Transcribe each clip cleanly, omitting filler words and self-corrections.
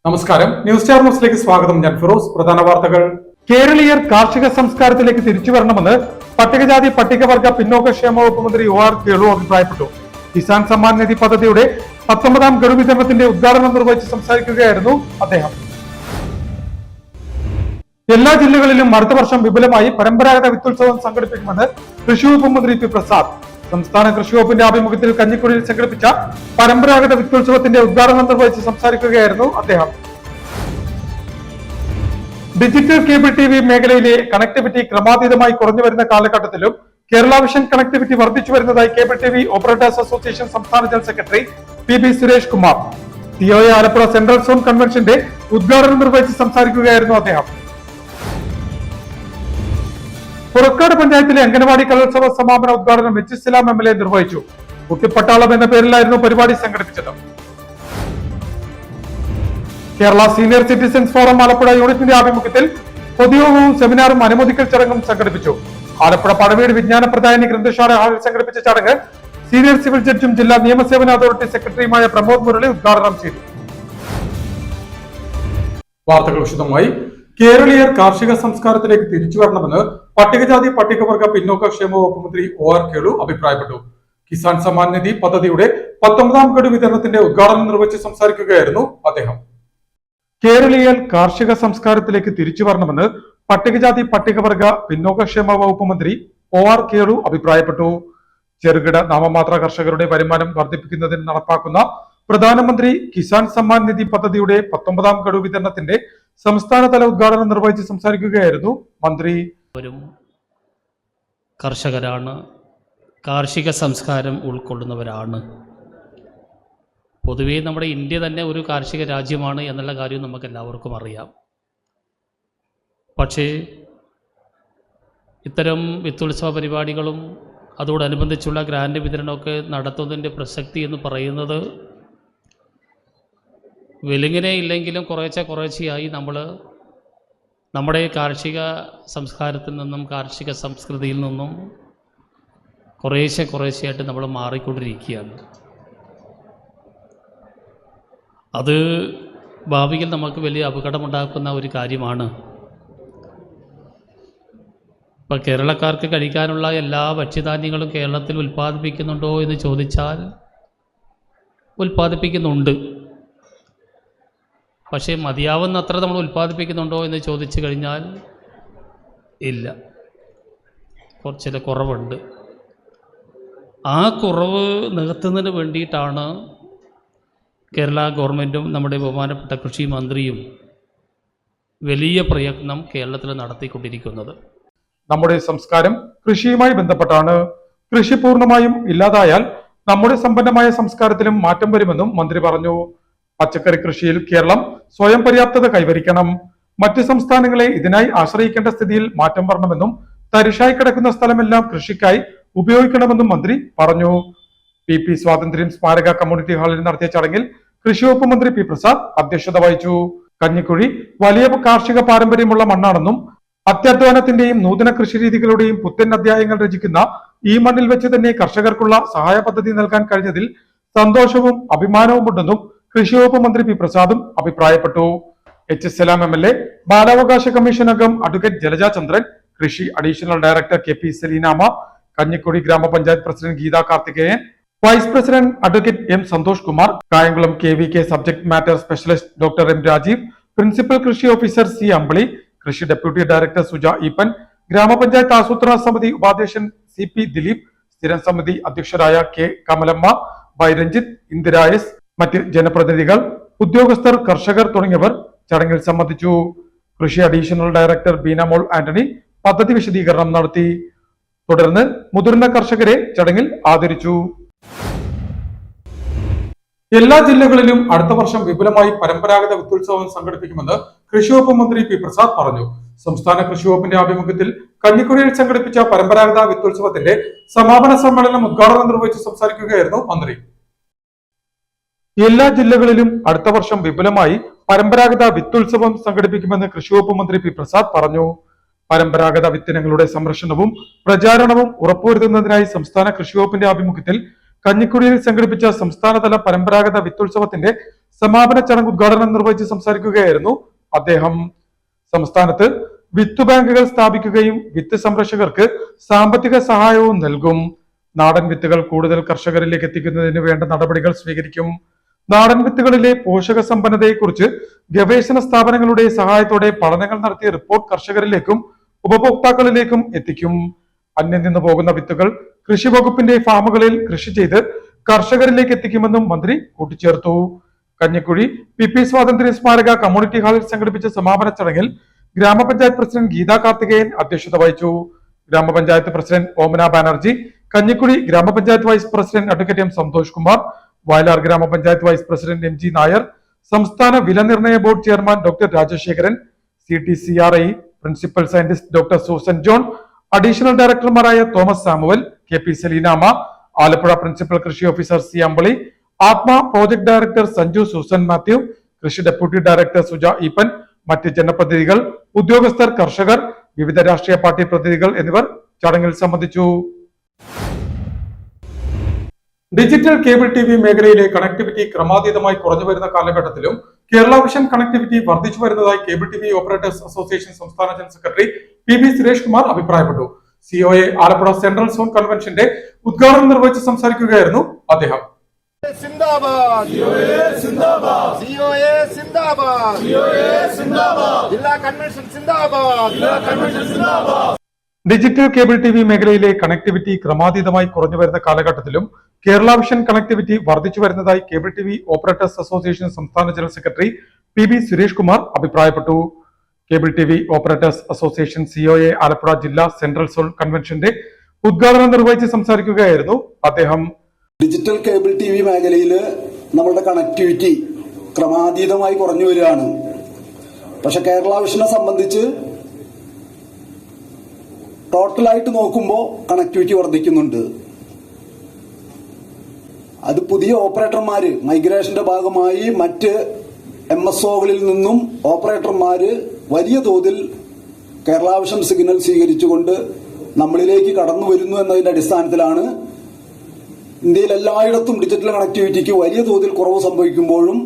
നമസ്കാരം, news star ന്യൂസിലേക്ക് സ്വാഗതം. ഞാൻ ഫിറോസ്. പ്രധാന വാർത്തകൾ. കേരളീയർ കാർഷിക സംസ്കാരത്തിലേക്ക് തിരിച്ചു വരണമെന്ന് പട്ടികജാതി പട്ടികവർഗ പിന്നോക്കക്ഷേമ വകുപ്പ് മന്ത്രി OR കേളു അഭിപ്രായപ്പെട്ടു. കിസാൻ സമ്മാൻ നിധി പദ്ധതിയുടെ 19ാം ഗഡു വിതരണത്തിന്റെ ഉദ്ഘാടനം നിർവഹിച്ച് സംസാരിക്കുകയായിരുന്നു അദ്ദേഹം. എല്ലാ ജില്ലകളിലും അടുത്ത വർഷം വിപുലമായി പരമ്പരാഗത വിത്തുത്സവം സംഘടിപ്പിക്കുമെന്ന് കൃഷി വകുപ്പ് മന്ത്രി പി പ്രസാദ്. സംസ്ഥാന കൃഷി വകുപ്പിന്റെ ആഭിമുഖ്യത്തിൽ കഞ്ഞിക്കുഴിയിൽ സംഘടിപ്പിച്ച പരമ്പരാഗത വിത്തുത്സവത്തിന്റെ ഉദ്ഘാടനം നിർവഹിച്ച് സംസാരിക്കുകയായിരുന്നു അദ്ദേഹം. ഡിജിറ്റൽ കേബിൾ TV മേഖലയിലെ കണക്ടിവിറ്റി ക്രമാതീതമായി കുറഞ്ഞു വരുന്ന കാലഘട്ടത്തിലും കേരള വിഷൻ കണക്ടിവിറ്റി വർദ്ധിച്ചു വരുന്നതായി കേബിൾ TV ഓപ്പറേറ്റേഴ്സ് അസോസിയേഷൻ സംസ്ഥാന general secretary PB Suresh Kumar. TOA Alappuzha central zone കൺവെൻഷന്റെ ഉദ്ഘാടനം നിർവഹിച്ച് സംസാരിക്കുകയായിരുന്നു അദ്ദേഹം. പുറക്കാട് പഞ്ചായത്തിലെ അംഗനവാടി കലോത്സവ സമാപന ഉദ്ഘാടനം എച്ച് MLA നിർവഹിച്ചു. കുട്ടിപ്പട്ടാളം എന്ന പേരിലായിരുന്നു പരിപാടി സംഘടിപ്പിച്ചത്. Kerala senior citizens forum Alappuzha യൂണിറ്റിന്റെ ആഭിമുഖ്യത്തിൽ പൊതുയോഗവും സെമിനാറും അനുമോദിക്കൽ ചടങ്ങും സംഘടിപ്പിച്ചു. ആലപ്പുഴ പടവീട് വിജ്ഞാന പ്രദായനി ഗ്രന്ഥശാല ഹാളിൽ സംഘടിപ്പിച്ച ചടങ്ങ് സീനിയർ സിവിൽ ജഡ്ജും ജില്ലാ നിയമസേവന അതോറിറ്റി സെക്രട്ടറിയുമായ പ്രമോദ് മുരളി ഉദ്ഘാടനം ചെയ്തു. വാർത്തകൾ വിശദമായി. കേരളീയർ കാർഷിക സംസ്കാരത്തിലേക്ക് തിരിച്ചു വരണമെന്ന് പട്ടികജാതി പട്ടികവർഗ പിന്നോക്കക്ഷേമ വകുപ്പ് മന്ത്രി OR കേളു അഭിപ്രായപ്പെട്ടു. കിസാൻ സമ്മാൻ നിധി പദ്ധതിയുടെ 19ാം ഗഡു വിതരണത്തിന്റെ ഉദ്ഘാടനം നിർവഹിച്ച് സംസാരിക്കുകയായിരുന്നു അദ്ദേഹം. കേരളീയർ കാർഷിക സംസ്കാരത്തിലേക്ക് തിരിച്ചു വരണമെന്ന് പട്ടികജാതി പട്ടികവർഗ പിന്നോക്കക്ഷേമ വകുപ്പ് മന്ത്രി OR കേളു അഭിപ്രായപ്പെട്ടു. ചെറുകിട നാമമാത്ര കർഷകരുടെ വരുമാനം വർദ്ധിപ്പിക്കുന്നതിന് നടപ്പാക്കുന്ന പ്രധാനമന്ത്രി കിസാൻ സമ്മാൻ നിധി പദ്ധതിയുടെ 19ാം ഗഡു വിതരണത്തിന്റെ സംസ്ഥാനതല ഉദ്ഘാടനം നിർവഹിച്ച് സംസാരിക്കുകയായിരുന്നു മന്ത്രി. കർഷകരാണ്, കാർഷിക സംസ്കാരം ഉൾക്കൊള്ളുന്നവരാണ്. പൊതുവേ നമ്മുടെ ഇന്ത്യ തന്നെ ഒരു കാർഷിക രാജ്യമാണ് എന്നുള്ള കാര്യം നമുക്ക് എല്ലാവർക്കും അറിയാം. പക്ഷേ ഇത്തരം വിത്തുത്സവ പരിപാടികളും അതോടനുബന്ധിച്ചുള്ള ഗ്രാൻഡ് വിതരണമൊക്കെ നടത്തുന്നതിൻ്റെ പ്രസക്തി എന്ന് പറയുന്നത് വെലുങ്ങനെ ഇല്ലെങ്കിലും കുറേശ്ശെയായി നമ്മൾ നമ്മുടെ കാർഷിക സംസ്കാരത്തിൽ നിന്നും കാർഷിക സംസ്കൃതിയിൽ നിന്നും കുറേശ്ശെയായിട്ട് നമ്മൾ മാറിക്കൊണ്ടിരിക്കുകയാണ്. അത് ഭാവിയിൽ നമുക്ക് വലിയ അപകടമുണ്ടാക്കുന്ന ഒരു കാര്യമാണ്. ഇപ്പോൾ കേരളക്കാർക്ക് കഴിക്കാനുള്ള എല്ലാ ഭക്ഷ്യധാന്യങ്ങളും കേരളത്തിൽ ഉൽപ്പാദിപ്പിക്കുന്നുണ്ടോ എന്ന് ചോദിച്ചാൽ ഉൽപ്പാദിപ്പിക്കുന്നുണ്ട്. പക്ഷേ മതിയാവുന്നത്ര നമ്മൾ ഉൽപ്പാദിപ്പിക്കുന്നുണ്ടോ എന്ന് ചോദിച്ചു കഴിഞ്ഞാൽ ഇല്ല, ചില കുറവുണ്ട്. ആ കുറവ് നികത്തുന്നതിന് വേണ്ടിയിട്ടാണ് കേരള ഗവൺമെൻറ്റും നമ്മുടെ ബഹുമാനപ്പെട്ട കൃഷി മന്ത്രിയും വലിയ പ്രയത്നം കേരളത്തിൽ നടത്തിക്കൊണ്ടിരിക്കുന്നത്. നമ്മുടെ സംസ്കാരം കൃഷിയുമായി ബന്ധപ്പെട്ടാണ്. കൃഷി പൂർണ്ണമായും ഇല്ലാതായാൽ നമ്മുടെ സമ്പന്നമായ സംസ്കാരത്തിലും മാറ്റം വരുമെന്നും മന്ത്രി പറഞ്ഞു. പച്ചക്കറി കൃഷിയിൽ കേരളം സ്വയം പര്യാപ്തത കൈവരിക്കണം. മറ്റ് സംസ്ഥാനങ്ങളെ ഇതിനായി ആശ്രയിക്കേണ്ട സ്ഥിതിയിൽ മാറ്റം വരണമെന്നും തരിശായി കിടക്കുന്ന സ്ഥലമെല്ലാം കൃഷിക്കായി ഉപയോഗിക്കണമെന്നും മന്ത്രി പറഞ്ഞു. PP സ്വാതന്ത്ര്യം സ്മാരക കമ്മ്യൂണിറ്റി ഹാളിൽ നടത്തിയ ചടങ്ങിൽ കൃഷി വകുപ്പ് മന്ത്രി പി പ്രസാദ് അധ്യക്ഷത വഹിച്ചു. കഞ്ഞിക്കുഴി വലിയ കാർഷിക പാരമ്പര്യമുള്ള മണ്ണാണെന്നും അത്യാധ്വാനത്തിന്റെയും നൂതന കൃഷി രീതികളുടെയും പുത്തൻ അധ്യായങ്ങൾ രചിക്കുന്ന ഈ മണ്ണിൽ വെച്ച് തന്നെ കർഷകർക്കുള്ള സഹായ പദ്ധതി നൽകാൻ കഴിഞ്ഞതിൽ സന്തോഷവും അഭിമാനവുമുണ്ടെന്നും കൃഷി വകുപ്പ് മന്ത്രി പി പ്രസാദും അഭിപ്രായപ്പെട്ടു. എച്ച് MLA, ബാലാവകാശ കമ്മീഷൻ അംഗം അഡ്വക്കേറ്റ് ജലജ ചന്ദ്രൻ, കൃഷി additional director KP Selinama, Kanjikuzhi ഗ്രാമപഞ്ചായത്ത് president Geetha Karthikeyan, vice president advocate M Santhosh Kumar, Kayamkulam KVK subject matter specialist doctor M Rajeev, principal കൃഷി ഓഫീസർ C അമ്പിളി, കൃഷി ഡെപ്യൂട്ടി ഡയറക്ടർ സുജ ഈപ്പൻ, ഗ്രാമപഞ്ചായത്ത് ആസൂത്രണ സമിതി ഉപാധ്യക്ഷൻ CP ദിലീപ്, സ്ഥിരം സമിതി അധ്യക്ഷരായ K Kamalamma, Y Ranjith, Indira S, മറ്റ് ജനപ്രതിനിധികൾ, ഉദ്യോഗസ്ഥർ, കർഷകർ തുടങ്ങിയവർ ചടങ്ങിൽ സംബന്ധിച്ചു. കൃഷി അഡീഷണൽ ഡയറക്ടർ ബീനമോൾ ആന്റണി പദ്ധതി വിശദീകരണം നടത്തി. തുടർന്ന് മുതിർന്ന കർഷകരെ ചടങ്ങിൽ ആദരിച്ചു. എല്ലാ ജില്ലകളിലും അടുത്ത വർഷം വിപുലമായി പരമ്പരാഗത വിത്തുത്സവം സംഘടിപ്പിക്കുമെന്ന് കൃഷി വകുപ്പ് മന്ത്രി പി പ്രസാദ് പറഞ്ഞു. സംസ്ഥാന കൃഷി വകുപ്പിന്റെ ആഭിമുഖ്യത്തിൽ കഞ്ഞിക്കുഴിയിൽ സംഘടിപ്പിച്ച പരമ്പരാഗത വിത്തുത്സവത്തിന്റെ സമാപന സമ്മേളനം ഉദ്ഘാടനം നിർവഹിച്ച് സംസാരിക്കുകയായിരുന്നു മന്ത്രി. എല്ലാ ജില്ലകളിലും അടുത്ത വർഷം വിപുലമായി പരമ്പരാഗത വിത്തുത്സവം സംഘടിപ്പിക്കുമെന്ന് കൃഷി വകുപ്പ് മന്ത്രി പി പ്രസാദ് പറഞ്ഞു. പരമ്പരാഗത വിത്തിനങ്ങളുടെ സംരക്ഷണവും പ്രചാരണവും ഉറപ്പുവരുത്തുന്നതിനായി സംസ്ഥാന കൃഷി വകുപ്പിന്റെ ആഭിമുഖ്യത്തിൽ കഞ്ഞിക്കുഴിയിൽ സംഘടിപ്പിച്ച സംസ്ഥാനതല പരമ്പരാഗത വിത്തുത്സവത്തിന്റെ സമാപന ചടങ്ങ് ഉദ്ഘാടനം നിർവഹിച്ച് സംസാരിക്കുകയായിരുന്നു അദ്ദേഹം. സംസ്ഥാനത്ത് വിത്ത് ബാങ്കുകൾ സ്ഥാപിക്കുകയും വിത്ത് സംരക്ഷകർക്ക് സാമ്പത്തിക സഹായവും നൽകും. നാടൻ വിത്തുകൾ കൂടുതൽ കർഷകരിലേക്ക് എത്തിക്കുന്നതിന് വേണ്ട നടപടികൾ സ്വീകരിക്കും. നാടൻ വിത്തുകളിലെ പോഷക സമ്പന്നതയെക്കുറിച്ച് ഗവേഷണ സ്ഥാപനങ്ങളുടെ സഹായത്തോടെ പഠനങ്ങൾ നടത്തിയ റിപ്പോർട്ട് കർഷകരിലേക്കും ഉപഭോക്താക്കളിലേക്കും എത്തിക്കും. അന്യം നിന്ന് പോകുന്ന വിത്തുകൾ കൃഷി വകുപ്പിന്റെ ഫാമുകളിൽ കൃഷി ചെയ്ത് കർഷകരിലേക്ക് എത്തിക്കുമെന്നും മന്ത്രി കൂട്ടിച്ചേർത്തു. കഞ്ഞിക്കുഴി പി സ്വാതന്ത്ര്യ സ്മാരക കമ്മ്യൂണിറ്റി ഹാളിൽ സംഘടിപ്പിച്ച സമാപന ചടങ്ങിൽ ഗ്രാമപഞ്ചായത്ത് പ്രസിഡന്റ് ഗീതാ കാർത്തികേയൻ അധ്യക്ഷത വഹിച്ചു. ഗ്രാമപഞ്ചായത്ത് പ്രസിഡന്റ് ഓമന ബാനർജി, കഞ്ഞിക്കുഴി ഗ്രാമപഞ്ചായത്ത് vice president advocate M Santhosh Kumar, Vayalar ഗ്രാമപഞ്ചായത്ത് vice president M G Nair, സംസ്ഥാന വില നിർണയ board chairman doctor Rajasekharan, CTCRI principal scientist doctor Susan John, അഡീഷണൽ ഡയറക്ടർമാരായ Thomas Samuel, KP Salinama, Alappuzha principal കൃഷി officer C Ambali, Atma project director Sanju Susan Mathew, കൃഷി ഡെപ്യൂട്ടി ഡയറക്ടർ സുജ ഈപ്പൻ, മറ്റ് ജനപ്രതിനിധികൾ, ഉദ്യോഗസ്ഥർ, കർഷകർ, വിവിധ രാഷ്ട്രീയ പാർട്ടി പ്രതിനിധികൾ എന്നിവർ ചടങ്ങിൽ സംബന്ധിച്ചു. ഡിജിറ്റൽ കേബിൾ TV മേഖലയിലെ കണക്ടിവിറ്റി ക്രമാതീതമായി കുറഞ്ഞു വരുന്ന കാലഘട്ടത്തിലും കേരള വിഷൻ കണക്ടിവിറ്റി വർദ്ധിച്ചു വരുന്നതായി കേബിൾ TV ഓപ്പറേറ്റേഴ്സ് അസോസിയേഷൻ സംസ്ഥാന general secretary PB Suresh Kumar അഭിപ്രായപ്പെട്ടു. COA ആലപ്പുഴ സെൻട്രൽ സോൺ കൺവെൻഷന്റെ ഉദ്ഘാടനം നിർവഹിച്ച് സംസാരിക്കുകയായിരുന്നു അദ്ദേഹം. ഡിജിറ്റൽ കേബിൾ TV മേഖലയിലെ കണക്ടിവിറ്റി ക്രമാതീതമായി കുറഞ്ഞു വരുന്ന കാലഘട്ടത്തിലും കേരള വിഷൻ കണക്ടിവിറ്റി വർദ്ധിച്ചു വരുന്നതായി കേബിൾ TV ഓപ്പറേറ്റേഴ്സ് അസോസിയേഷൻ സംസ്ഥാന general secretary PB Suresh Kumar അഭിപ്രായപ്പെട്ടു. Cable TV operators association COA Alappuzha ജില്ലാ സെൻട്രൽ സോൺ കൺവെൻഷന്റെ ഉദ്ഘാടനം നിർവഹിച്ച് സംസാരിക്കുകയായിരുന്നു അദ്ദേഹം. ഡിജിറ്റൽ കേബിൾ TV മേഖലയിൽ നമ്മളുടെ കണക്ടിവിറ്റി ക്രമാതീതമായി കുറഞ്ഞു വരികയാണ്. പക്ഷെ കേരള വിഷനെ സംബന്ധിച്ച് ടോട്ടലായിട്ട് നോക്കുമ്പോൾ കണക്ടിവിറ്റി വർദ്ധിക്കുന്നുണ്ട്. അത് പുതിയ ഓപ്പറേറ്റർമാര് മൈഗ്രേഷന്റെ ഭാഗമായി മറ്റ് MSOകളിൽ നിന്നും ഓപ്പറേറ്റർമാര് വലിയ തോതിൽ കേരള വിഷൻ സിഗ്നൽ സ്വീകരിച്ചുകൊണ്ട് നമ്മളിലേക്ക് കടന്നു വരുന്നു എന്നതിന്റെ അടിസ്ഥാനത്തിലാണ് ഇന്ത്യയിൽ എല്ലായിടത്തും ഡിജിറ്റൽ കണക്ടിവിറ്റിക്ക് വലിയ തോതിൽ കുറവ് സംഭവിക്കുമ്പോഴും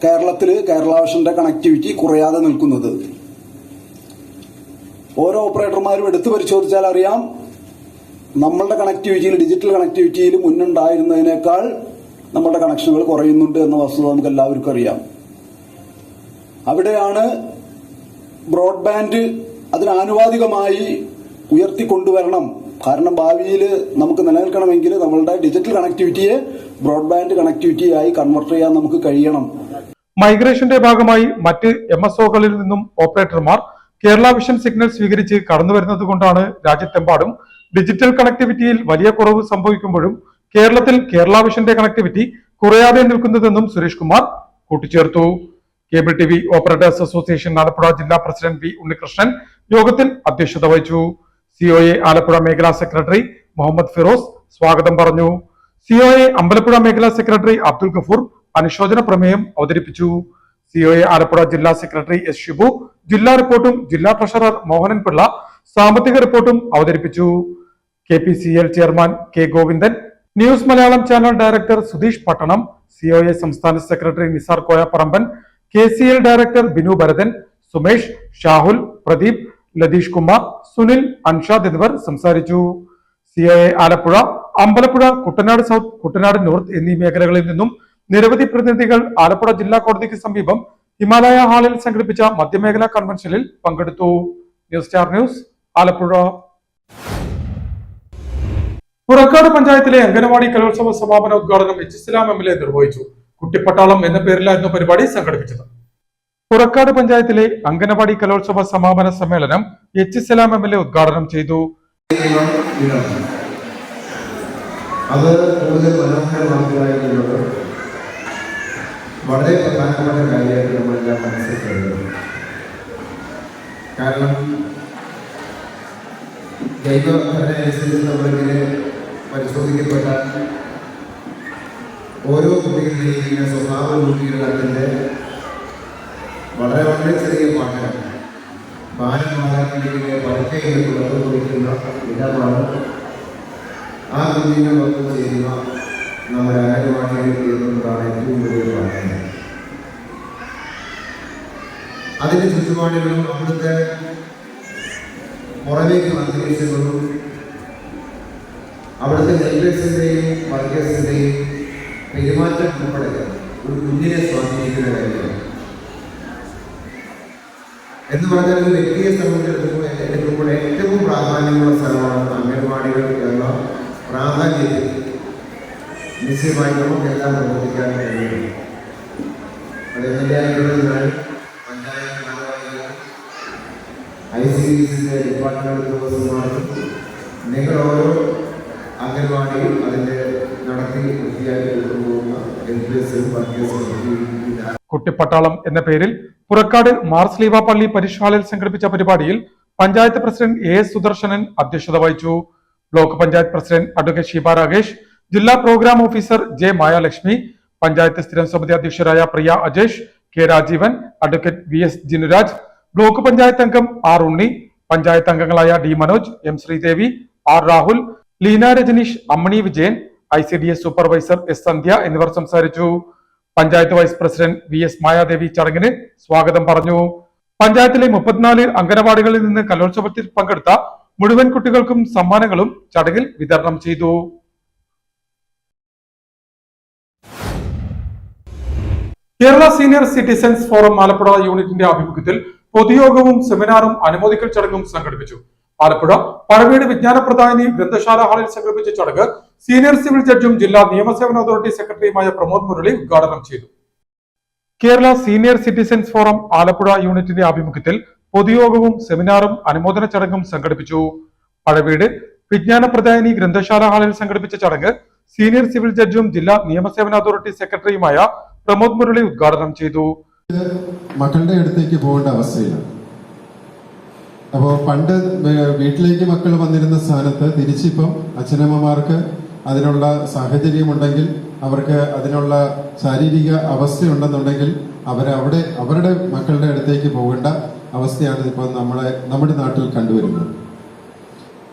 കേരളത്തില് കേരള വിഷന്റെ കണക്ടിവിറ്റി കുറയാതെ നിൽക്കുന്നത്. ഓരോ ഓപ്പറേറ്റർമാരും എടുത്തു പരിശോധിച്ചാൽ അറിയാം, നമ്മളുടെ കണക്ടിവിറ്റിയിൽ ഡിജിറ്റൽ കണക്ടിവിറ്റിയിൽ മുന്നുണ്ടായിരുന്നതിനേക്കാൾ നമ്മളുടെ കണക്ഷനുകൾ കുറയുന്നുണ്ട് എന്ന വസ്തുത നമുക്ക് എല്ലാവർക്കും അറിയാം. അവിടെയാണ് ബ്രോഡ്ബാൻഡ് അതിനാനുപാതികമായി ഉയർത്തിക്കൊണ്ടുവരണം. കാരണം ഭാവിയിൽ നമുക്ക് നിലനിൽക്കണമെങ്കിൽ നമ്മളുടെ ഡിജിറ്റൽ കണക്ടിവിറ്റിയെ ബ്രോഡ്ബാൻഡ് കണക്ടിവിറ്റിയായി കൺവെർട്ട് ചെയ്യാൻ നമുക്ക് കഴിയണം. മൈഗ്രേഷന്റെ ഭാഗമായി മറ്റ് MSOകളിൽ നിന്നും ഓപ്പറേറ്റർമാർ കേരള വിഷൻ സിഗ്നൽ സ്വീകരിച്ച് കടന്നുവരുന്നത് കൊണ്ടാണ് രാജ്യത്തെമ്പാടും ഡിജിറ്റൽ കണക്ടിവിറ്റിയിൽ വലിയ കുറവ് സംഭവിക്കുമ്പോഴും കേരളത്തിൽ കേരള വിഷന്റെ കണക്ടിവിറ്റി കുറയാതെ നിൽക്കുന്നതെന്നും സുരേഷ് കുമാർ കൂട്ടിച്ചേർത്തു. Cable TV operators association Alappuzha ജില്ലാ പ്രസിഡന്റ് V ഉണ്ണികൃഷ്ണൻ യോഗത്തിൽ അധ്യക്ഷത വഹിച്ചു. COA ആലപ്പുഴ മേഖലാ സെക്രട്ടറി മുഹമ്മദ് ഫിറോസ് സ്വാഗതം പറഞ്ഞു. COA അമ്പലപ്പുഴ മേഖലാ സെക്രട്ടറി അബ്ദുൽ ഗഫൂർ അനുശോചന പ്രമേയം അവതരിപ്പിച്ചു. COA ആലപ്പുഴ ജില്ലാ സെക്രട്ടറി S ഷിബു ജില്ലാ റിപ്പോർട്ടും ജില്ലാ ട്രഷറർ മോഹനൻ പിള്ള സാമ്പത്തിക റിപ്പോർട്ടും അവതരിപ്പിച്ചു. KPCL chairman K Govindan, news Malayalam channel director Sudheesh Pattanam, COA സംസ്ഥാന secretary Nisar Koyapparamban, KCL director Binu Bharathan, Sumesh, Shahul, Pradeep, Latheesh Kumar, Sunil, Anshad എന്നിവർ സംസാരിച്ചു. COA Alappuzha, Ambalappuzha, Kuttanad south, Kuttanad north എന്നീ മേഖലകളിൽ നിന്നും നിരവധി പ്രതിനിധികൾ ആലപ്പുഴ ജില്ലാ കോടതിക്ക് സമീപം ഹിമാലയ ഹാളിൽ സംഘടിപ്പിച്ച മധ്യമേഖലാ കൺവെൻഷനിൽ പങ്കെടുത്തു. News star news Alappuzha. Purakkad പഞ്ചായത്തിലെ അംഗനവാടി കലോത്സവ സമാപന ഉദ്ഘാടനം H ഇസ്ലാം MLA നിർവഹിച്ചു. കുട്ടിപ്പട്ടാളം എന്ന പേരിലായിരുന്നു പരിപാടി സംഘടിപ്പിച്ചത്. പുറക്കാട് പഞ്ചായത്തിലെ അംഗനവാടി കലോത്സവ സമാപന സമ്മേളനം H ഇസ്ലാം MLA ഉദ്ഘാടനം ചെയ്തു. അത് കൂടുതൽ മനോഹരമാക്കുകയായിരുന്നത് വളരെ പ്രധാനപ്പെട്ട കാര്യമായിട്ട് നമ്മളെല്ലാം മനസ്സിലാക്കുന്നത്. കാരണം ദൈവത്തിനനുസരിച്ച് നമ്മളിങ്ങനെ പരിശോധിക്കപ്പെട്ടാൽ ഓരോ കുട്ടികളുടെയും സ്വഭാവ രൂപീകരണത്തിൻ്റെ വളരെ വളരെ ചെറിയ മാറ്റം ബാലമാതാക്കളിലെ പരക്കയിൽ പുറത്തു കൊടുക്കുന്ന ഇടമാണ് ആ കുഞ്ഞിനെ വന്നു ചേരുക നമ്മുടെ അംഗനവാടിയിൽ എന്നുള്ളതാണ് ഏറ്റവും വലിയ പ്രാധാന്യം. അതിൻ്റെ ചുറ്റുപാടുകളും അവിടുത്തെ പുറമേക്ക് അന്തരീക്ഷങ്ങളും അവിടുത്തെ നെൽവേഴ്സിൻ്റെയും വർക്കേഴ്സിൻ്റെയും പെരുമാറ്റം ഉൾപ്പെടെ ഒരു കുഞ്ഞിനെ സ്വാധീനിക്കുന്ന കാര്യമാണ്. എന്ന് പറഞ്ഞാൽ ഒരു വ്യക്തിയെ സംബന്ധിച്ചിടത്തോളം ഏറ്റവും പ്രാധാന്യമുള്ള സ്ഥലമാണ് അംഗൻവാടികൾ എന്ന പ്രാധാന്യത്തിൽ നിശ്ചയമായി നമുക്കെല്ലാം പ്രവർത്തിക്കാൻ കഴിയുന്നു. അത് എല്ലാവരുടെയും പഞ്ചായത്ത് ICDCയുടെ ഡിപ്പാർട്ട്മെന്റ് ഉദ്യോഗസ്ഥന്മാർക്കും നിങ്ങൾ ഓരോ അംഗൻവാടിയും അതിൻ്റെ നടത്തി വൃത്തിയാക്കി കൊണ്ടുപോകുന്ന എംപ്ലോയീസും വർക്കേഴ്സും. കുട്ടിപ്പട്ടാളം എന്ന പേരിൽ പുറക്കാട് മാർസ്ലീവ പള്ളി പരിശാലയിൽ സംഘടിപ്പിച്ച പരിപാടിയിൽ പഞ്ചായത്ത് പ്രസിഡന്റ് AS സുദർശനൻ അധ്യക്ഷത വഹിച്ചു. Block panchayat president advocate Sheeba Rakesh, ജില്ലാ programme officer J Mayalakshmi, panchayat സ്ഥിരം സമിതി അധ്യക്ഷരായ Priya Ajesh, K Rajeevan, advocate VS Jinuraj, block panchayat അംഗം R ഉണ്ണി, പഞ്ചായത്ത് അംഗങ്ങളായ D Manoj, M Sreedevi, R Rahul, Leena Rajaneesh, Ammini Vijayan, ICDS supervisor S Sandhya എന്നിവർ സംസാരിച്ചു. Panchayat vice president VS Mayadevi ചടങ്ങിന് സ്വാഗതം പറഞ്ഞു. പഞ്ചായത്തിലെ 34 അംഗനവാടികളിൽ നിന്ന് കലോത്സവത്തിൽ പങ്കെടുത്ത മുഴുവൻ കുട്ടികൾക്കും സമ്മാനങ്ങളും ചടങ്ങിൽ വിതരണം ചെയ്തു. Kerala senior citizens forum Alappuzha യൂണിറ്റിന്റെ ആഭിമുഖ്യത്തിൽ പൊതുയോഗവും സെമിനാറും അനുമോദിക്കൽ ചടങ്ങും സംഘടിപ്പിച്ചു. ആലപ്പുഴ പഴവീട് വിജ്ഞാനപ്രദായിനി ഗ്രന്ഥശാല ഹാളിൽ സംഘടിപ്പിച്ച ചടങ്ങ് സീനിയർ സിവിൽ ജഡ്ജും ജില്ലാ നിയമസേവന അതോറിറ്റി സെക്രട്ടറിയുമായ പ്രമോദ് മുരളി ഉദ്ഘാടനം ചെയ്തു. Kerala senior citizens forum Alappuzha യൂണിറ്റിന്റെ ആഭിമുഖ്യത്തിൽ പൊതുയോഗവും സെമിനാറും അനുമോദന ചടങ്ങും സംഘടിപ്പിച്ചു. പഴവീട് വിജ്ഞാനപ്രദായിനി ഗ്രന്ഥശാല ഹാളിൽ സംഘടിപ്പിച്ച ചടങ്ങ് സീനിയർ സിവിൽ ജഡ്ജും ജില്ലാ നിയമസേവന അതോറിറ്റി സെക്രട്ടറിയുമായ പ്രമോദ് മുരളി ഉദ്ഘാടനം ചെയ്തു. മക്കളുടെ അടുത്തേക്ക് പോകേണ്ട അവസ്ഥയില്ല. അപ്പോൾ പണ്ട് വീട്ടിലേക്ക് മക്കൾ വന്നിരുന്ന സ്ഥാനത്ത് തിരിച്ചിപ്പം അച്ഛനമ്മമാർക്ക് അതിനുള്ള സാഹചര്യമുണ്ടെങ്കിൽ, അവർക്ക് അതിനുള്ള ശാരീരിക അവസ്ഥയുണ്ടെന്നുണ്ടെങ്കിൽ അവരവിടെ അവരുടെ മക്കളുടെ അടുത്തേക്ക് പോകേണ്ട അവസ്ഥയാണ് ഇപ്പോൾ നമ്മുടെ നാട്ടിൽ കണ്ടുവരുന്നത്.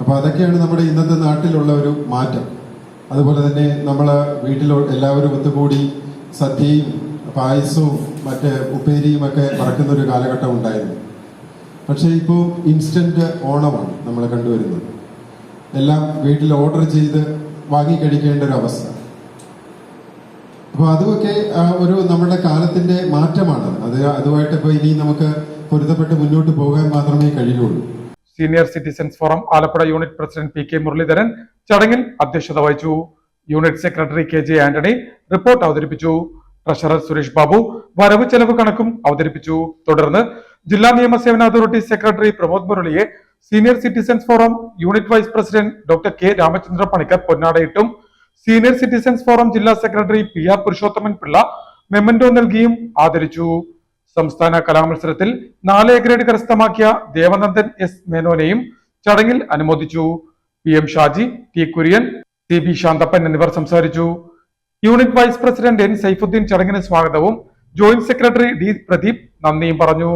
അപ്പോൾ അതൊക്കെയാണ് നമ്മുടെ ഇന്നത്തെ നാട്ടിലുള്ള ഒരു മാറ്റം. അതുപോലെ തന്നെ നമ്മൾ വീട്ടിൽ എല്ലാവരും ഒത്തുകൂടി സദ്യയും പായസവും മറ്റ് ഉപ്പേരിയും ഒക്കെ മറക്കുന്ന ഒരു കാലഘട്ടം ഉണ്ടായിരുന്നു. പക്ഷേ ഇപ്പോൾ ഇൻസ്റ്റന്റ് ഓണമാണ് നമ്മൾ കണ്ടുവരുന്നത്. എല്ലാം വീട്ടിൽ ഓർഡർ ചെയ്ത് വാങ്ങിക്കഴിക്കേണ്ട ഒരു അവസ്ഥ. അപ്പോൾ അതുമൊക്കെ ഒരു നമ്മുടെ കാലത്തിന്റെ മാറ്റമാണ്. അതുമായിട്ട് ഇപ്പോൾ ഇനി നമുക്ക് പൊരുത്തപ്പെട്ട് മുന്നോട്ട് പോകാൻ മാത്രമേ കഴിയുള്ളൂ. Senior citizens forum Alappuzha unit president PK Muraleedharan ചടങ്ങിൽ അധ്യക്ഷത വഹിച്ചു. Unit secretary KJ Antony report അവതരിപ്പിച്ചു. ട്രഷറർ സുരേഷ് ബാബു വരവ് ചെലവ് കണക്കും അവതരിപ്പിച്ചു. തുടർന്ന് ജില്ലാ നിയമസേവന അതോറിറ്റി സെക്രട്ടറി പ്രമോദ് മുരളിയെ senior citizens forum unit vice president doctor K Ramachandra Panicker പൊന്നാടയിട്ടും സീനിയർ സിറ്റിസൺസ് ഫോറം ജില്ലാ secretary PR Purushothaman Pillai memento നൽകിയും ആദരിച്ചു. സംസ്ഥാന കലാമത്സരത്തിൽ 4A ഗ്രേഡ് കരസ്ഥമാക്കിയ ദേവനന്ദൻ S മേനോനെയും ചടങ്ങിൽ അനുമോദിച്ചു. PM Shaji, T Kurian, CB Santhappan എന്നിവർ സംസാരിച്ചു. Unit vice president N Saifuddeen ചടങ്ങിന് സ്വാഗതവും ജോയിന്റ് സെക്രട്ടറി D പ്രദീപ് നന്ദിയും പറഞ്ഞു.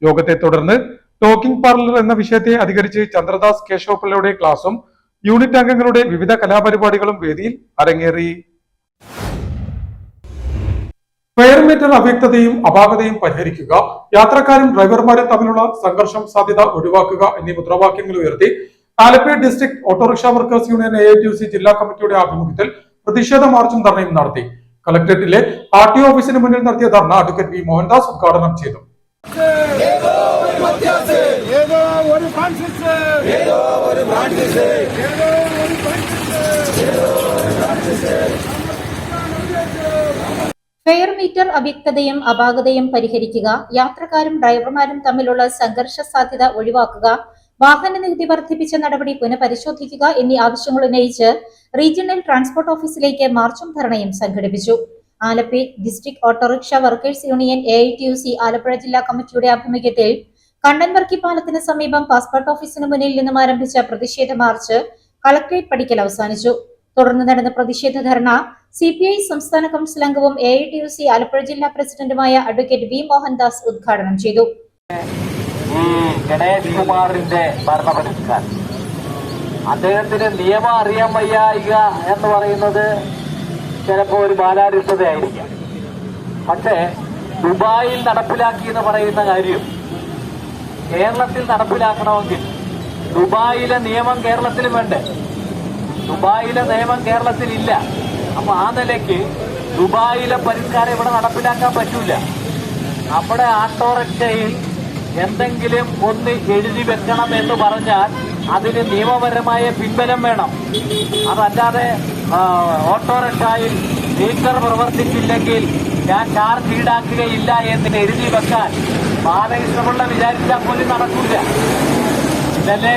യോഗത്തെ തുടർന്ന് ടോക്കിംഗ് പാർലർ എന്ന വിഷയത്തെ അധികരിച്ച് ചന്ദ്രദാസ് കേശവപിള്ളയുടെ ക്ലാസും യൂണിറ്റ് അംഗങ്ങളുടെ വിവിധ കലാപരിപാടികളും വേദിയിൽ അരങ്ങേറി. ഫെയർ മീറ്റർ അവ്യക്തതയും അപാകതയും പരിഹരിക്കുക, യാത്രക്കാരും ഡ്രൈവർമാരും തമ്മിലുള്ള സംഘർഷം സാധ്യത ഒഴിവാക്കുക എന്നീ മുദ്രാവാക്യങ്ങൾ ഉയർത്തി Alappuzha district autorickshaw workers union AITUC ജില്ലാ കമ്മിറ്റിയുടെ ആഭിമുഖ്യത്തിൽ പ്രതിഷേധ മാർച്ചും ധർണയും നടത്തി. കളക്ടറേറ്റിലെ RTO ഓഫീസിന് മുന്നിൽ നടത്തിയ ധർണ അഡ്വക്കേറ്റ് V മോഹൻദാസ് ഉദ്ഘാടനം ചെയ്തു. ഫെയർ മീറ്റർ അവ്യക്തതയും അപാകതയും പരിഹരിക്കുക, യാത്രക്കാരും ഡ്രൈവർമാരും തമ്മിലുള്ള സംഘർഷ സാധ്യത ഒഴിവാക്കുക, വാഹന നികുതി വർദ്ധിപ്പിച്ച നടപടി പുനഃപരിശോധിക്കുക എന്നീ ആവശ്യങ്ങൾ ഉന്നയിച്ച് റീജിയണൽ ട്രാൻസ്പോർട്ട് ഓഫീസിലേക്ക് മാർച്ചും ധർണയും സംഘടിപ്പിച്ചു. Alappuzha district autorickshaw workers union AITUC Alappuzha ജില്ലാ കമ്മിറ്റിയുടെ ആഭിമുഖ്യത്തിൽ കണ്ണൻവർക്കി പാലത്തിന് സമീപം പാസ്പോർട്ട് ഓഫീസിന് മുന്നിൽ നിന്നും ആരംഭിച്ച പ്രതിഷേധ മാർച്ച് കളക്ടറേറ്റ് പടിക്കൽ അവസാനിച്ചു. തുടർന്ന് നടന്ന പ്രതിഷേധ ധർണ CPI സംസ്ഥാന കൗൺസിൽ അംഗവും AITUC ആലപ്പുഴ ജില്ലാ പ്രസിഡന്റുമായ അഡ്വക്കേറ്റ് V മോഹൻദാസ് ഉദ്ഘാടനം ചെയ്തു. ഗണേഷ് കുമാറിന്റെ ഭരണപരിഷ്കാരം, അദ്ദേഹത്തിന് നിയമം അറിയാൻ വയ്യായിക എന്ന് പറയുന്നത് ചിലപ്പോൾ ഒരു ബാലാരിഷ്ടതയായിരിക്കാം. പക്ഷേ ദുബായിൽ നടപ്പിലാക്കി എന്ന് പറയുന്ന കാര്യം കേരളത്തിൽ നടപ്പിലാക്കണമെങ്കിൽ ദുബായിലെ നിയമം കേരളത്തിലും വേണ്ടേ? ദുബായിലെ നിയമം കേരളത്തിലില്ല. അപ്പൊ ആ നിലയ്ക്ക് ദുബായിലെ പരിഷ്കാരം ഇവിടെ നടപ്പിലാക്കാൻ പറ്റൂല. നമ്മുടെ ഓട്ടോറിക്ഷയിൽ എന്തെങ്കിലും ഒന്ന് എഴുതി വെക്കണം എന്ന് പറഞ്ഞാൽ അതിന് നിയമപരമായ പിൻബലം വേണം. അതല്ലാതെ ഓട്ടോറിക്ഷയിൽ മീറ്റർ പ്രവർത്തിച്ചില്ലെങ്കിൽ ഞാൻ ചാർജ് ഈടാക്കുകയില്ല എന്ന് എഴുതി വെക്കാൻ ബാലകൃഷ്ണപിള്ള വിചാരിച്ചാൽ പോലും നടക്കില്ല. ഇതല്ലേ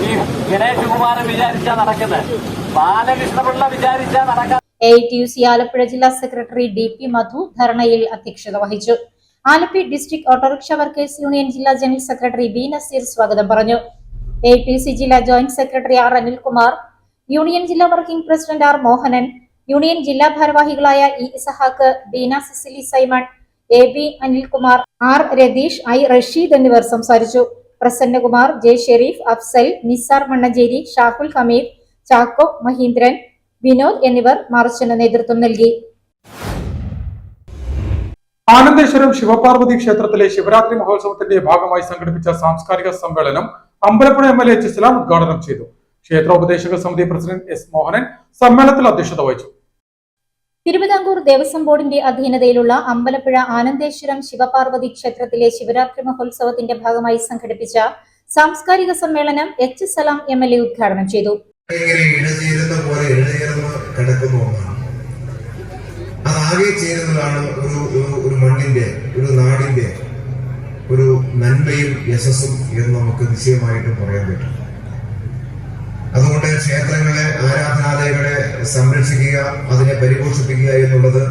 ഈ ഗണേഷ് കുമാരൻ വിചാരിച്ചാ നടക്കുന്നത്, ബാലകൃഷ്ണപിള്ള വിചാരിച്ചാ നടക്കാൻ. AITUC ആലപ്പുഴ ജില്ലാ സെക്രട്ടറി DP മധു ധർണയിൽ അധ്യക്ഷത വഹിച്ചു. Alleppey district autorickshaw workers union ജില്ലാ ജനറൽ സെക്രട്ടറി B നസീർ സ്വാഗതം പറഞ്ഞു. AITUC ജില്ലാ joint secretary R Anilkumar, union ജില്ലാ working president R Mohanan, union ജില്ലാ ഭാരവാഹികളായ E Isahak, Beena Cecily Simon, AB Anilkumar, R Ratheesh, I Rasheed എന്നിവർ സംസാരിച്ചു. പ്രസന്നകുമാർ, J ഷെരീഫ്, അഫ്സൽ, നിസാർ മണ്ണഞ്ചേരി, ഷാഹുൽ ഹമീദ്, ചാക്കോ, മഹീന്ദ്രൻ, വിനോദ് എന്നിവർ മാർച്ചിന് നേതൃത്വം നൽകി. ആനന്ദേശ്വരം ശിവപാർവതി ക്ഷേത്രത്തിലെ ശിവരാത്രി മഹോത്സവത്തിന്റെ ഭാഗമായി സംഘടിപ്പിച്ച സാംസ്കാരിക സമ്മേളനം അമ്പലപ്പുഴ MLA H ഇസ്ലാം ഉദ്ഘാടനം ചെയ്തു. ക്ഷേത്രോപദേശക സമിതി പ്രസിഡന്റ് S മോഹനൻ സമ്മേളനത്തിൽ അധ്യക്ഷത വഹിച്ചു. തിരുവിതാംകൂർ ദേവസ്വം ബോർഡിന്റെ അധീനതയിലുള്ള അമ്പലപ്പുഴ ആനന്ദേശ്വരം ശിവപാർവതി ക്ഷേത്രത്തിലെ ശിവരാത്രി മഹോത്സവത്തിന്റെ ഭാഗമായി സംഘടിപ്പിച്ച സാംസ്കാരിക സമ്മേളനം H ഇസ്ലാം MLA ഉദ്ഘാടനം ചെയ്തു. ഇഴചേരുന്ന പോലെ ഇഴചേർന്ന് കിടക്കുന്ന ഒന്നാണ്. അതാകെ ചേരുന്നതാണ് ഒരു മണ്ണിന്റെ, ഒരു നാടിന്റെ ഒരു നന്മയും യശസ്സും എന്ന് നമുക്ക് നിശ്ചയമായിട്ടും പറയാൻ പറ്റും. അതുകൊണ്ട് ക്ഷേത്രങ്ങളെ, ആരാധനാലയങ്ങളെ സംരക്ഷിക്കുക, അതിനെ പരിപോഷിപ്പിക്കുക എന്നുള്ളത്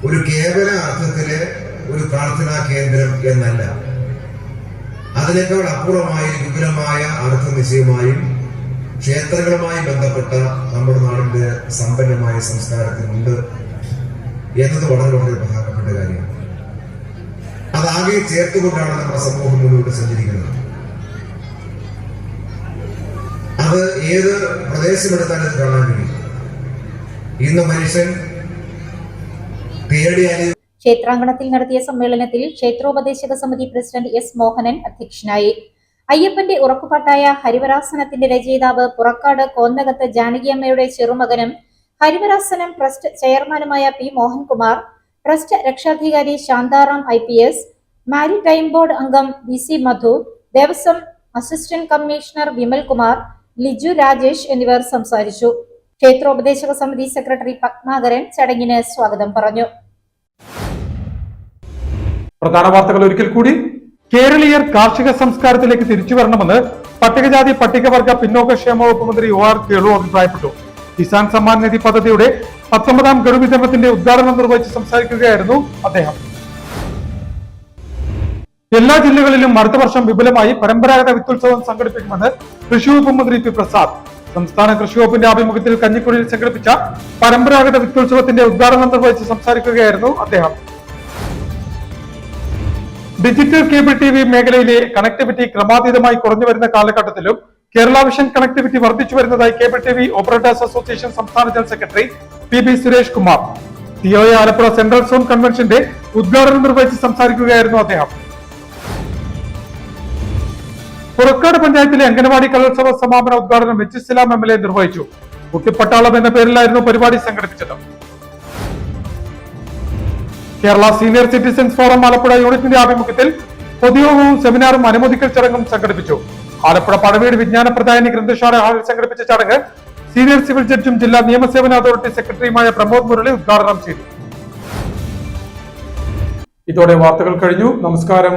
ഒരു കേവല അർത്ഥത്തിലെ ഒരു പ്രാർത്ഥനാ കേന്ദ്രം എന്നല്ല, അതിനേക്കാൾ അപ്പുറമായ വിപുലമായ അർത്ഥ നിശ്ചയമായും ക്ഷേത്രങ്ങളുമായി ബന്ധപ്പെട്ട നമ്മുടെ നാടിന്റെ സമ്പന്നമായ സംസ്കാരത്തിനുണ്ട് എന്നത് വളരെ വളരെ പ്രധാനപ്പെട്ട കാര്യമാണ്. അതാകെ ചേർത്തുകൊണ്ടാണ് നമ്മുടെ സമൂഹം മുന്നോട്ട് സഞ്ചരിക്കുന്നത്. അത് ഏത് പ്രദേശമെടുത്താലും ഇത് കാണാൻ കഴിയും. ഇന്ന് മനുഷ്യൻ തേടിയാൽ. ക്ഷേത്രാങ്കണത്തിൽ നടത്തിയ സമ്മേളനത്തിൽ ക്ഷേത്രോപദേശക സമിതി പ്രസിഡന്റ് S മോഹനൻ അധ്യക്ഷനായി. അയ്യപ്പന്റെ ഉറക്കുപാട്ടായ ഹരിവരാസനത്തിന്റെ രചയിതാവ് പുറക്കാട് കോന്നകത്ത് ജാനകിയമ്മയുടെ ചെറുമകനും ഹരിവരാസനം ട്രസ്റ്റ് ചെയർമാനുമായ P മോഹൻകുമാർ, ട്രസ്റ്റ് രക്ഷാധികാരി ശാന്താറാം IPS, മാരിടൈം ബോർഡ് അംഗം BC മധു, ദേവസ്വം അസിസ്റ്റന്റ് കമ്മീഷണർ വിമൽ കുമാർ, ലിജു രാജേഷ് എന്നിവർ സംസാരിച്ചു. ക്ഷേത്രോപദേശക സമിതി സെക്രട്ടറി പത്മാകരൻ ചടങ്ങിന് സ്വാഗതം പറഞ്ഞു. പ്രധാന വാർത്തകൾ ഒരിക്കൽ കൂടി. കേരളീയർ കാർഷിക സംസ്കാരത്തിലേക്ക് തിരിച്ചു വരണമെന്ന് പട്ടികജാതി പട്ടികവർഗ പിന്നോക്കക്ഷേമ വകുപ്പ് മന്ത്രി OR കേളു അഭിപ്രായപ്പെട്ടു. കിസാൻ സമ്മാൻ നിധി പദ്ധതിയുടെ 19ാം ഗഡു വിതരണത്തിന്റെ ഉദ്ഘാടനം നിർവഹിച്ച് സംസാരിക്കുകയായിരുന്നു അദ്ദേഹം. എല്ലാ ജില്ലകളിലും അടുത്ത വർഷം വിപുലമായി പരമ്പരാഗത വിത്തുത്സവം സംഘടിപ്പിക്കുമെന്ന് കൃഷി വകുപ്പ് മന്ത്രി P പ്രസാദ്. സംസ്ഥാന കൃഷി വകുപ്പിന്റെ ആഭിമുഖ്യത്തിൽ കഞ്ഞിക്കുഴിയിൽ സംഘടിപ്പിച്ച പരമ്പരാഗത വിത്തുത്സവത്തിന്റെ ഉദ്ഘാടനം നിർവഹിച്ച് സംസാരിക്കുകയായിരുന്നു അദ്ദേഹം. ഡിജിറ്റൽ കേബിൾ TV മേഖലയിലെ കണക്ടിവിറ്റി ക്രമാതീതമായി കുറഞ്ഞു വരുന്ന കാലഘട്ടത്തിലും കേരള വിഷൻ കണക്ടിവിറ്റി വർദ്ധിച്ചു വരുന്നതായി കേബിൾ TV ഓപ്പറേറ്റേഴ്സ് അസോസിയേഷൻ സംസ്ഥാന general secretary PB Suresh Kumar. TOA Alappuzha central zone കൺവെൻഷന്റെ ഉദ്ഘാടനം നിർവഹിച്ച് സംസാരിക്കുകയായിരുന്നു അദ്ദേഹം. പുറക്കാട് പഞ്ചായത്തിലെ അംഗനവാടി കലോത്സവ സമാപന ഉദ്ഘാടനം H ഇസ്ലാം MLA നിർവഹിച്ചു. കുട്ടിപ്പട്ടാളം എന്ന പേരിലായിരുന്നു പരിപാടി സംഘടിപ്പിച്ചത്. Kerala senior citizens forum Alappuzha യൂണിറ്റിന്റെ ആഭിമുഖ്യത്തിൽ പൊതുയോഗവും സെമിനാറും അനുമോദിക്കൽ ചടങ്ങും സംഘടിപ്പിച്ചു. ആലപ്പുഴ പടവീട് വിജ്ഞാന പ്രദായനി ഗ്രന്ഥശാല ഹാളിൽ സംഘടിപ്പിച്ച ചടങ്ങ് സീനിയർ സിവിൽ ജഡ്ജും ജില്ലാ നിയമസേവന അതോറിറ്റി സെക്രട്ടറിയുമായ പ്രമോദ് മുരളി ഉദ്ഘാടനം ചെയ്തു. ഇതോടെ വാർത്തകൾ കഴിഞ്ഞു. നമസ്കാരം.